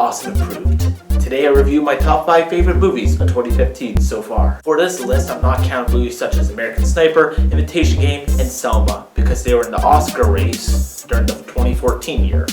Austen Approved. Today I review my top 5 favorite movies of 2015 so far. For this list, I'm not counting movies such as American Sniper, Imitation Game, and Selma, because they were in the Oscar race during the 2014 year,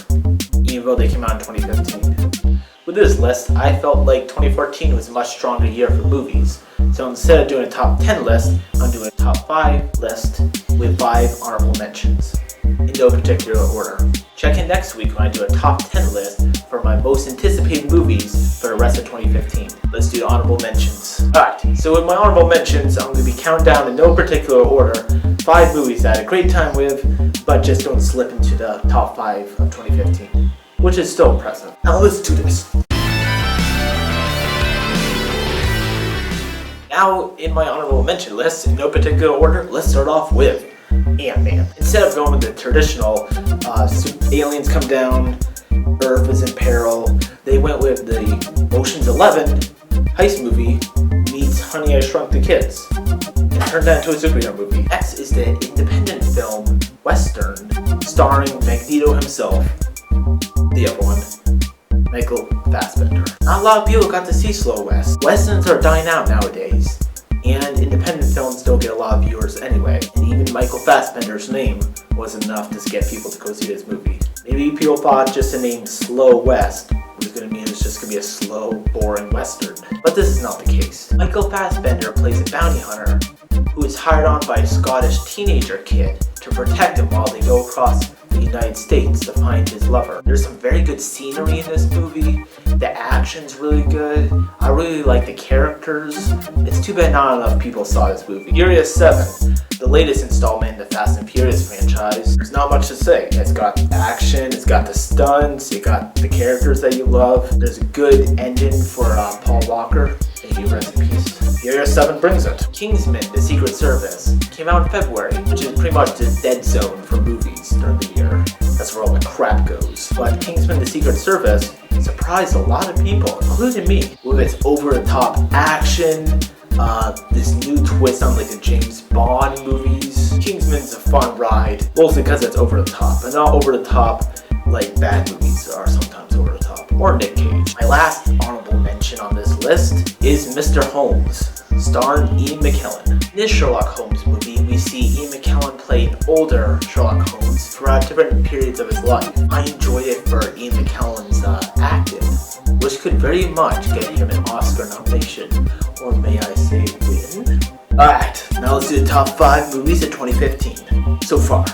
even though they came out in 2015. With this list, I felt like 2014 was a much stronger year for movies, so instead of doing a top 10 list, I'm doing a top 5 list with 5 honorable mentions, in no particular order. Check in next week when I do a top 10 list for my most anticipated movies for the rest of 2015. Let's do honorable mentions. Alright, so with my honorable mentions, I'm going to be counting down in no particular order 5 movies that I had a great time with, but just don't slip into the top 5 of 2015, which is still impressive. Now let's do this. Now, in my honorable mention list, in no particular order, let's start off with Ant-Man. Instead of going with the traditional aliens come down, Earth is in peril, they went with the Ocean's 11 heist movie meets Honey, I Shrunk the Kids and turned that into a superhero movie. Next is the independent film Western starring Magneto himself, the other one, Michael Fassbender. Not a lot of people got to see Slow West. Westerns are dying out nowadays, and independent films don't get a lot of viewers anyway, and even Michael Fassbender's name wasn't enough to get people to go see this movie. Maybe people thought just the name Slow West was going to mean it's just going to be a slow, boring Western, but this is not the case. Michael Fassbender plays a bounty hunter who is hired on by a Scottish teenager kid to protect him while they go across the United States to find his lover. There's some very good scenery in this movie. The action's really good. I really like the characters. It's too bad not enough people saw this movie. Furious 7, the latest installment in the Fast and Furious franchise. There's not much to say. It's got action, it's got the stunts, it got the characters that you love. There's a good ending for Paul Walker. May he rest in peace. Furious 7 brings it. Kingsman: The Secret Service came out in February, which is pretty much the dead zone for movies during the year. That's where all the crap goes. But Kingsman: The Secret Service surprised a lot of people, including me, with its over-the-top action, this new twist on like the James Bond movies. Kingsman's a fun ride, mostly because it's over the top, but not over the top like bad movies are sometimes over the top, or Nick Cage. My last honorable mention on this list is Mr. Holmes, starring Ian McKellen. In this Sherlock Holmes movie, we see Ian McKellen play an older Sherlock Holmes throughout different periods of his life. I enjoyed it for Ian McKellen's acting, which could very much get him an Oscar nomination, or may I say win? Alright, now let's do the top 5 movies of 2015 so far.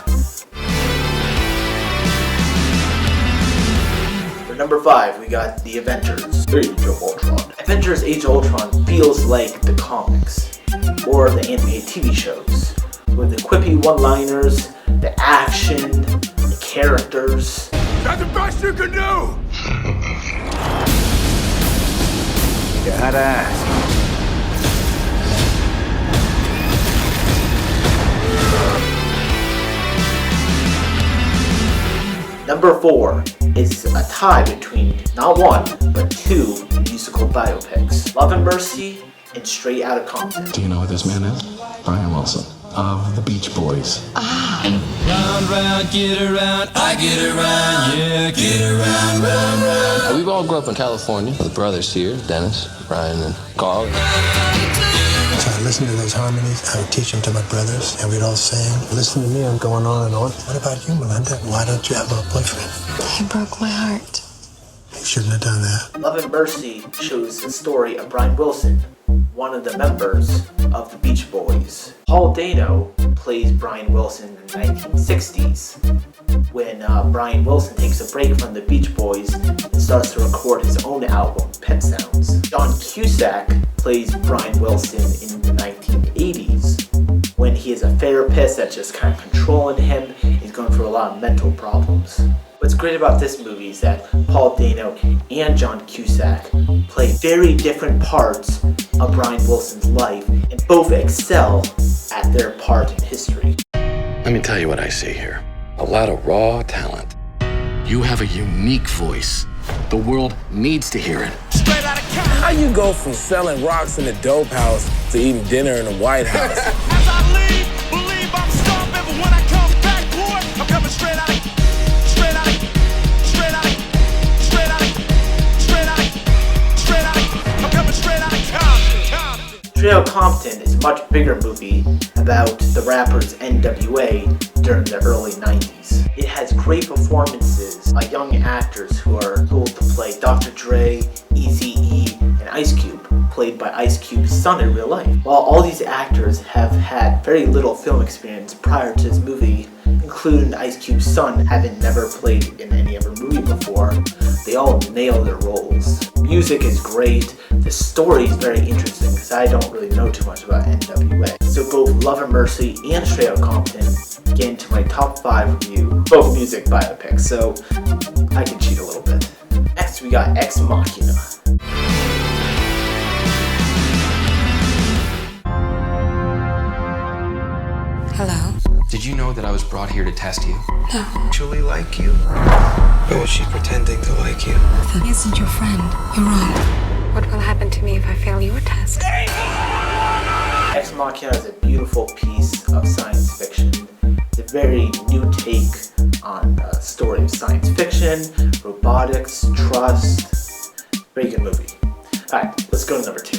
For number 5, we got The Avengers: Age of Ultron. Avengers: Age of Ultron feels like the comics, or the animated TV shows, with the quippy one-liners, the action, the characters. That's the best you can do! You had to ask. Number 4 is a tie between not one, but 2 musical biopics: Love and Mercy and Straight Outta Compton. Do you know who this man is? Brian Wilson of the Beach Boys. Round, round, get around, I get around, yeah, get around, round, round. We've all grew up in California. The brothers here, Dennis, Brian, and Carl. So I listened to those harmonies, I would teach them to my brothers, and we'd all sing. Listen to me, I'm going on and on. What about you, Melinda? Why don't you have a boyfriend? He broke my heart. You shouldn't have done that. Love and Mercy shows the story of Brian Wilson, one of the members of the Beach Boys. Paul Dano plays Brian Wilson in the 1960s, when Brian Wilson takes a break from the Beach Boys and starts to record his own album, Pet Sounds. John Cusack plays Brian Wilson in the 1980s, when he is a therapist that's just kind of controlling him. He's going through a lot of mental problems. What's great about this movie is that Paul Dano and John Cusack play very different parts of Brian Wilson's life and both excel at their part in history. Let me tell you what I see here. A lot of raw talent. You have a unique voice. The world needs to hear it. How you go from selling rocks in the dope house to eating dinner in the White House? As I leave, believe I'm stomping, but when I come back, boy, I'm coming straight out of Outta Compton is a much bigger movie about the rappers NWA during the early 90s. It has great performances by young actors who are told to play Dr. Dre, Eazy-E, and Ice Cube, played by Ice Cube's son in real life. While all these actors have had very little film experience prior to this movie, including Ice Cube's son having never played in any other movie before, they all nail their roles. Music is great, the story is very interesting because I don't really know too much about NWA. So both Love and Mercy and Straight Outta Compton get into my top 5 review, both music biopics, so I can cheat a little bit. Next we got Ex Machina. Hello? Did you know that I was brought here to test you? No, Actually like you? Or was she pretending to like you? that isn't your friend. You're wrong. What will happen to me if I fail your test? Ex Machina is a beautiful piece of science fiction. It's a very new take on a story of science fiction, robotics, trust. Very good movie. Alright, let's go to number 2.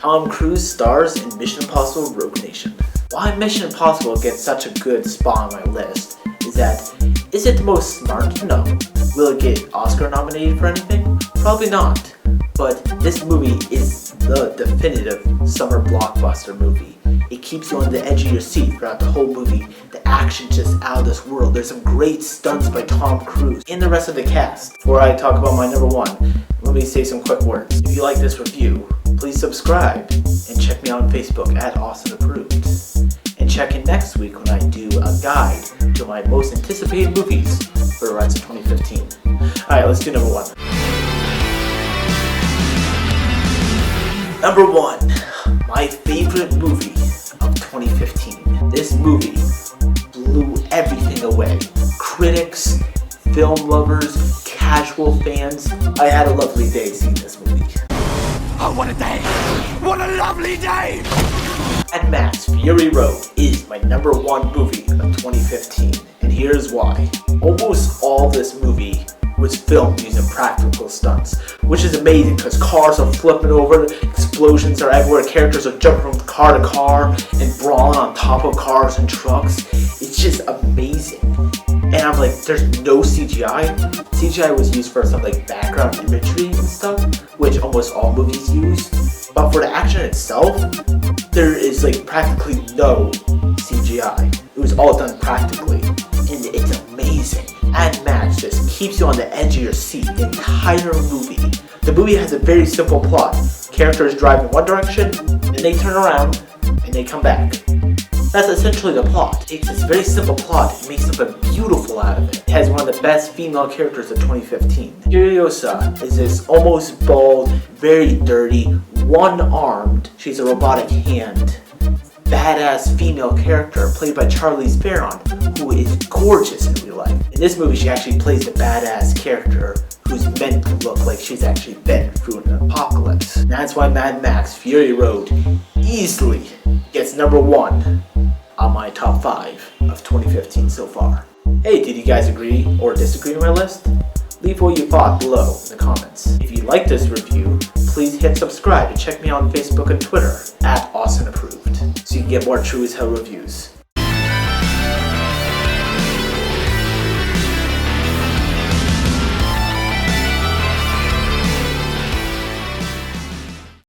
Tom Cruise stars in Mission Impossible Rogue Nation. Why Mission Impossible gets such a good spot on my list is it the most smart? No. Will it get Oscar nominated for anything? Probably not. But this movie is the definitive summer blockbuster movie. It keeps you on the edge of your seat throughout the whole movie. The action's just out of this world. There's some great stunts by Tom Cruise and the rest of the cast. Before I talk about my number 1, let me say some quick words. If you like this review, please subscribe and check me out on Facebook at Austen Approved. And check in next week when I do a guide to my most anticipated movies for the rest of 2015. Alright, let's do number 1. Number 1, my favorite movie of 2015. This movie blew everything away. Critics, film lovers, casual fans. I had a lovely day seeing this movie. Oh, what a day! What a lovely day! Mad Max Fury Road is my number 1 movie of 2015, and here's why. Almost all this movie was filmed using practical stunts, which is amazing because cars are flipping over, explosions are everywhere, characters are jumping from car to car and brawling on top of cars and trucks. It's just amazing. And I'm like, there's no CGI. CGI was used for some like background imagery and stuff, which almost all movies use. But for the action itself, there is like practically no CGI. It was all done practically, and it's amazing. Mad Max just keeps you on the edge of your seat the entire movie. The movie has a very simple plot. Characters drive in one direction, and they turn around, and they come back. That's essentially the plot. It takes this very simple plot and makes something beautiful out of it. It has one of the best female characters of 2015. Furiosa is this almost bald, very dirty, one-armed, she's a robotic hand, badass female character played by Charlize Theron, who is gorgeous in real life. In this movie, she actually plays the badass character who's meant to look like she's actually been through an apocalypse. And that's why Mad Max Fury Road easily gets number 1 on my top 5 of 2015 so far. Hey, did you guys agree or disagree with my list? Leave what you thought below in the comments. If you like this review, please hit subscribe and check me out on Facebook and Twitter at Austen Approved so you can get more True as Hell reviews.